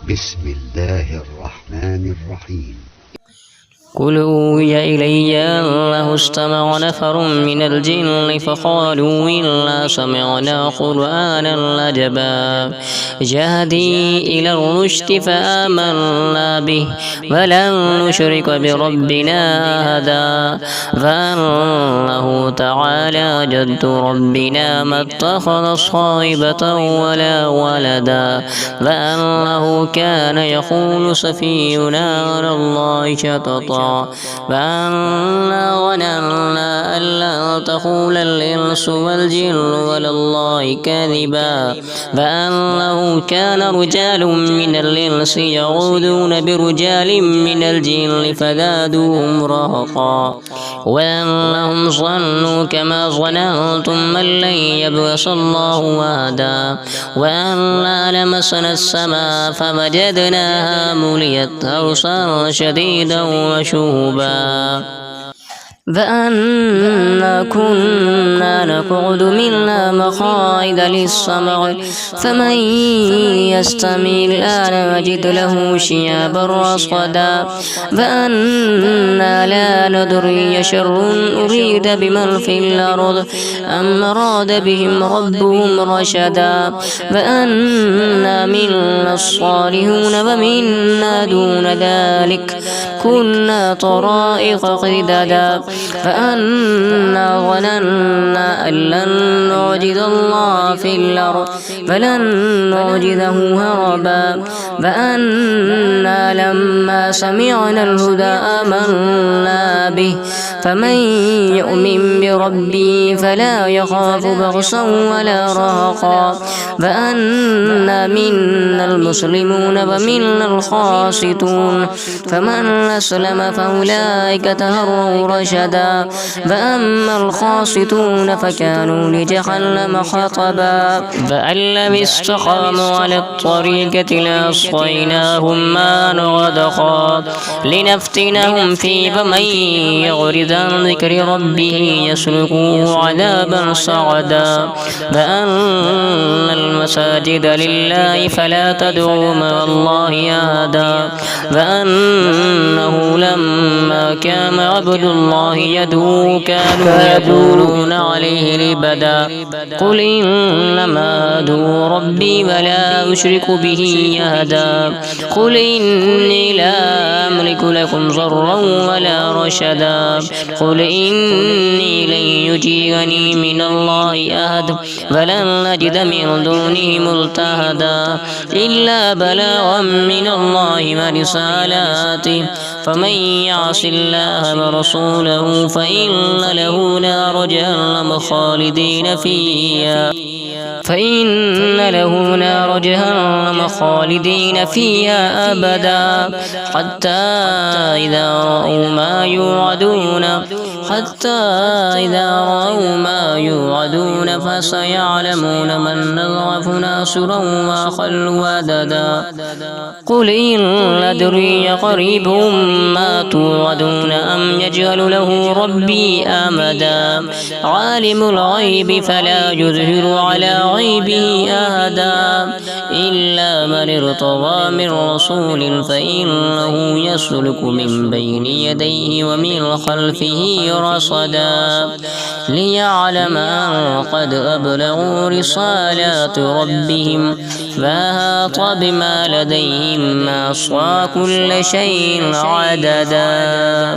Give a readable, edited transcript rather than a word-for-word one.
بسم الله الرحمن الرحيم. قل أوحي إلي أنه استمع نفر من الجن فقالوا إنا سمعنا قرآنا عجبا يهدي إلى الرشد فآمنا به ولن نشرك بربنا أحدا فأنه تعالى جد ربنا ما اتخذ صاحبة ولا ولدا فأنه كان يقول سفيهنا على الله شططا فأنا ظننا أن لا تقول الإنس والجن على الله كذبا فأنه كان رجال من الإنس يعوذون برجال من الجن فزادوهم رهقا وأنهم ظنوا كما ظننتم أن لن يبعث الله أحدا وأنا لمسنا السماء فوجدناها مليت حرسا شديدا وشهبا فأنا كنا نقعد منها مقاعد للسمع فمن يستمع الآن يجد له شهابا رصدا فأنا لا ندري شر أريد بمن في الأرض أم أراد بهم ربهم رشدا فأنا منا الصالحون ومنا دون ذلك كنا طرائق قددا فأنا ظننا أن لن نعجز الله في الأرض فلن نعجزه هربا فأنا لما سمعنا الهدى آمنا به فمن يؤمن بربه فلا يخاف بغصا ولا رهقا فأنا منا المسلمون ومنا القاسطون فمن أسلم فأولئك تهروا رشدا فأما القاسطون فكانوا لجهنم حطبا فأن لم استقاموا على الطريقة لأسقيناهم ماء غدقا لنفتنهم فيه فمن يعرض عن ذكر ربه يسلكه عذابا صعدا فأن المساجد لله فلا تدعوا مع الله أحدا فأنه لما كان عبد الله يدعو كانوا يقولون عليه لبدا قل إنما أدعو ربي ولا أشرك به أحدا قل إني لا أملك لكم ضرا ولا رشدا قل إني لن يجيرني من الله أحد فلن نجد من دونه ملتهدا إلا بلاغا من الله ورسالاته فمن يعص الله ورسوله فإن له نار جهنم خالدين فيها أبدا حتى إذا رأوا ما يوعدون فسيعلمون من نضعف ناصرا وأقل عددا قل إن أدري قريب ما توعدون أم يجعل له ربي أمدا عالم الغيب فلا يظهر على غيبه أحدا إلا من ارتضى من رسول فإنه يسلك من بين يديه ومن خلفه رصدا ليعلم أن قد أبلغوا رسالات ربهم فأحاط بما لديهم وأحصى كل شيء عددا.